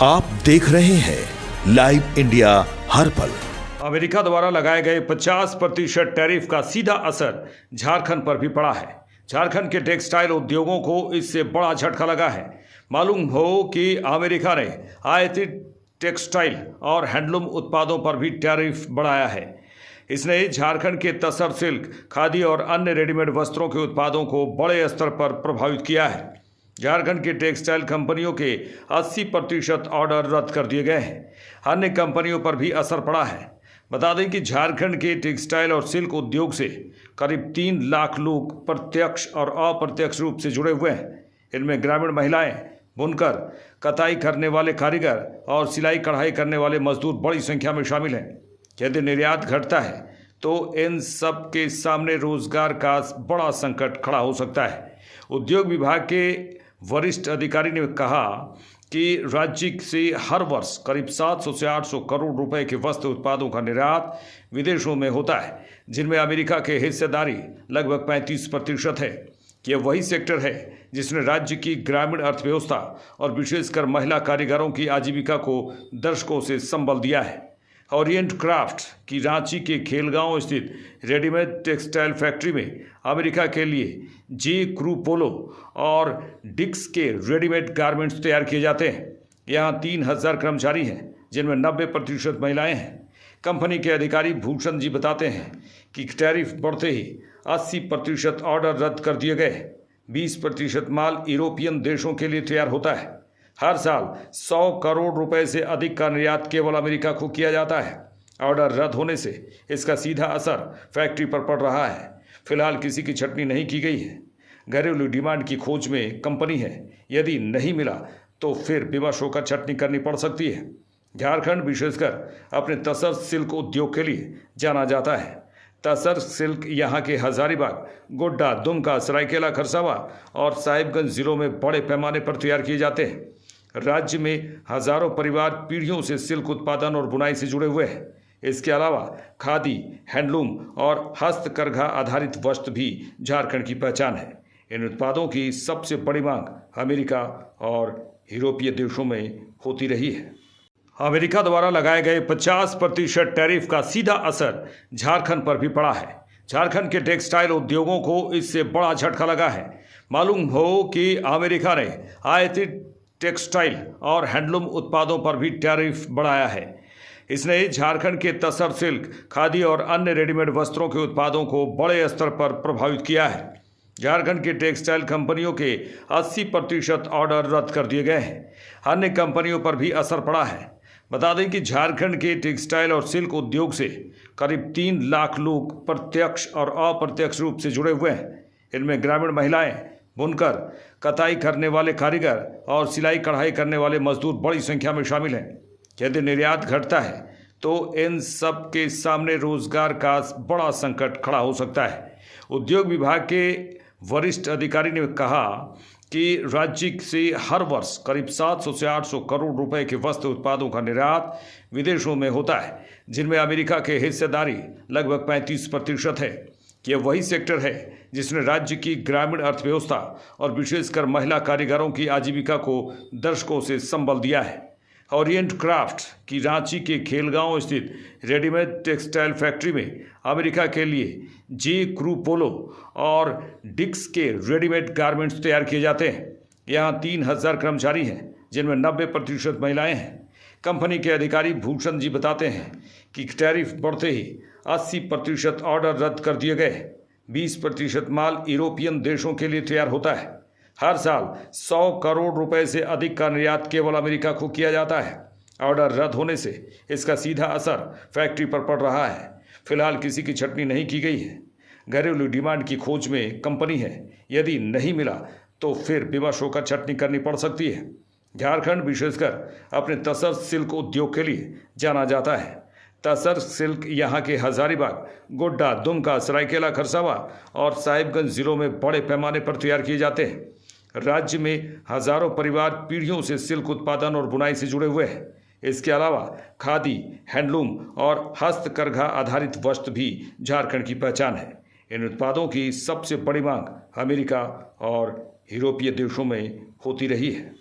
आप देख रहे हैं लाइव इंडिया हर पल। अमेरिका द्वारा लगाए गए 50% टैरिफ का सीधा असर झारखंड पर भी पड़ा है। झारखंड के टेक्सटाइल उद्योगों को इससे बड़ा झटका लगा है। मालूम हो कि अमेरिका ने आयातित टेक्सटाइल और हैंडलूम उत्पादों पर भी टैरिफ बढ़ाया है। इसने झारखंड के तसर सिल्क, खादी और अन्य रेडीमेड वस्त्रों के उत्पादों को बड़े स्तर पर प्रभावित किया है। झारखंड की टेक्सटाइल कंपनियों के 80% ऑर्डर रद्द कर दिए गए हैं। अन्य कंपनियों पर भी असर पड़ा है। बता दें कि झारखंड के टेक्सटाइल और सिल्क उद्योग से करीब 3 लाख लोग प्रत्यक्ष और अप्रत्यक्ष रूप से जुड़े हुए हैं। इनमें ग्रामीण महिलाएं, बुनकर, कताई करने वाले कारीगर और सिलाई कढ़ाई करने वाले मजदूर बड़ी संख्या में शामिल हैं। यदि निर्यात घटता है तो इन सब के सामने रोजगार का बड़ा संकट खड़ा हो सकता है। उद्योग विभाग के वरिष्ठ अधिकारी ने कहा कि राज्य से हर वर्ष करीब 700 से 800 करोड़ रुपए के वस्त्र उत्पादों का निर्यात विदेशों में होता है, जिनमें अमेरिका की हिस्सेदारी लगभग 35% है। यह वही सेक्टर है जिसने राज्य की ग्रामीण अर्थव्यवस्था और विशेषकर महिला कारीगरों की आजीविका को दशकों से संबल दिया है। ओरिएंट क्राफ्ट की रांची के खेलगांव स्थित रेडीमेड टेक्सटाइल फैक्ट्री में अमेरिका के लिए जे क्रू पोलो और डिक्स के रेडीमेड गारमेंट्स तैयार किए जाते हैं। यहाँ 3000 कर्मचारी हैं, जिनमें 90% महिलाएं हैं। कंपनी के अधिकारी भूषण जी बताते हैं कि टैरिफ बढ़ते ही 80% ऑर्डर रद्द कर दिए गए। 20% माल यूरोपियन देशों के लिए तैयार होता है। हर साल 100 करोड़ रुपए से अधिक का निर्यात केवल अमेरिका को किया जाता है। ऑर्डर रद्द होने से इसका सीधा असर फैक्ट्री पर पड़ रहा है। फिलहाल किसी की छटनी नहीं की गई है। घरेलू डिमांड की खोज में कंपनी है। यदि नहीं मिला तो फिर विवश होकर छटनी करनी पड़ सकती है। झारखंड विशेषकर अपने तसर सिल्क उद्योग के लिए जाना जाता है। तसर सिल्क यहाँ के हजारीबाग, गोड्डा, दुमका, सरायकेला खरसावा और साहिबगंज जिलों में बड़े पैमाने पर तैयार किए जाते हैं। राज्य में हजारों परिवार पीढ़ियों से सिल्क उत्पादन और बुनाई से जुड़े हुए हैं। इसके अलावा खादी, हैंडलूम और हस्तकरघा आधारित वस्त्र भी झारखंड की पहचान है। इन उत्पादों की सबसे बड़ी मांग अमेरिका और यूरोपीय देशों में होती रही है। अमेरिका द्वारा लगाए गए 50% टैरिफ का सीधा असर झारखंड पर भी पड़ा है। झारखंड के टेक्सटाइल उद्योगों को इससे बड़ा झटका लगा है। मालूम हो कि अमेरिका ने आयातित टेक्सटाइल और हैंडलूम उत्पादों पर भी टैरिफ बढ़ाया है। इसने झारखंड के तसर सिल्क, खादी और अन्य रेडीमेड वस्त्रों के उत्पादों को बड़े स्तर पर प्रभावित किया है। झारखंड की टेक्सटाइल कंपनियों के 80% ऑर्डर रद्द कर दिए गए हैं। अन्य कंपनियों पर भी असर पड़ा है। बता दें कि झारखंड के टेक्सटाइल और सिल्क उद्योग से करीब 3 लाख लोग प्रत्यक्ष और अप्रत्यक्ष रूप से जुड़े हुए हैं। इनमें ग्रामीण महिलाएं, बुनकर, कताई करने वाले कारीगर और सिलाई कढ़ाई करने वाले मजदूर बड़ी संख्या में शामिल हैं। यदि निर्यात घटता है तो इन सब के सामने रोजगार का बड़ा संकट खड़ा हो सकता है। उद्योग विभाग के वरिष्ठ अधिकारी ने कहा कि राज्य से हर वर्ष करीब 700 से 800 करोड़ रुपए के वस्त्र उत्पादों का निर्यात विदेशों में होता है, जिनमें अमेरिका की हिस्सेदारी लगभग 35% है। यह वही सेक्टर है जिसने राज्य की ग्रामीण अर्थव्यवस्था और विशेषकर महिला कारीगरों की आजीविका को दशकों से संबल दिया है। ओरिएंट क्राफ्ट की रांची के खेलगांव स्थित रेडीमेड टेक्सटाइल फैक्ट्री में अमेरिका के लिए जे क्रू पोलो और डिक्स के रेडीमेड गारमेंट्स तैयार किए जाते हैं। यहाँ 3000 कर्मचारी हैं, जिनमें 90% महिलाएं हैं। कंपनी के अधिकारी भूषण जी बताते हैं कि टैरिफ बढ़ते ही 80% ऑर्डर रद्द कर दिए गए। 20% माल यूरोपियन देशों के लिए तैयार होता है। हर साल 100 करोड़ रुपए से अधिक का निर्यात केवल अमेरिका को किया जाता है। ऑर्डर रद्द होने से इसका सीधा असर फैक्ट्री पर पड़ रहा है। फिलहाल किसी की छटनी नहीं की गई है। घरेलू डिमांड की खोज में कंपनी है। यदि नहीं मिला तो फिर विवश होकर छटनी करनी पड़ सकती है। झारखंड विशेषकर अपने तसर सिल्क उद्योग के लिए जाना जाता है। तसर सिल्क यहाँ के हजारीबाग, गोड्डा, दुमका, सरायकेला खरसावा और साहिबगंज जिलों में बड़े पैमाने पर तैयार किए जाते हैं। राज्य में हजारों परिवार पीढ़ियों से सिल्क उत्पादन और बुनाई से जुड़े हुए हैं। इसके अलावा खादी, हैंडलूम और हस्तकरघा आधारित वस्त्र भी झारखंड की पहचान है। इन उत्पादों की सबसे बड़ी मांग अमेरिका और यूरोपीय देशों में होती रही है।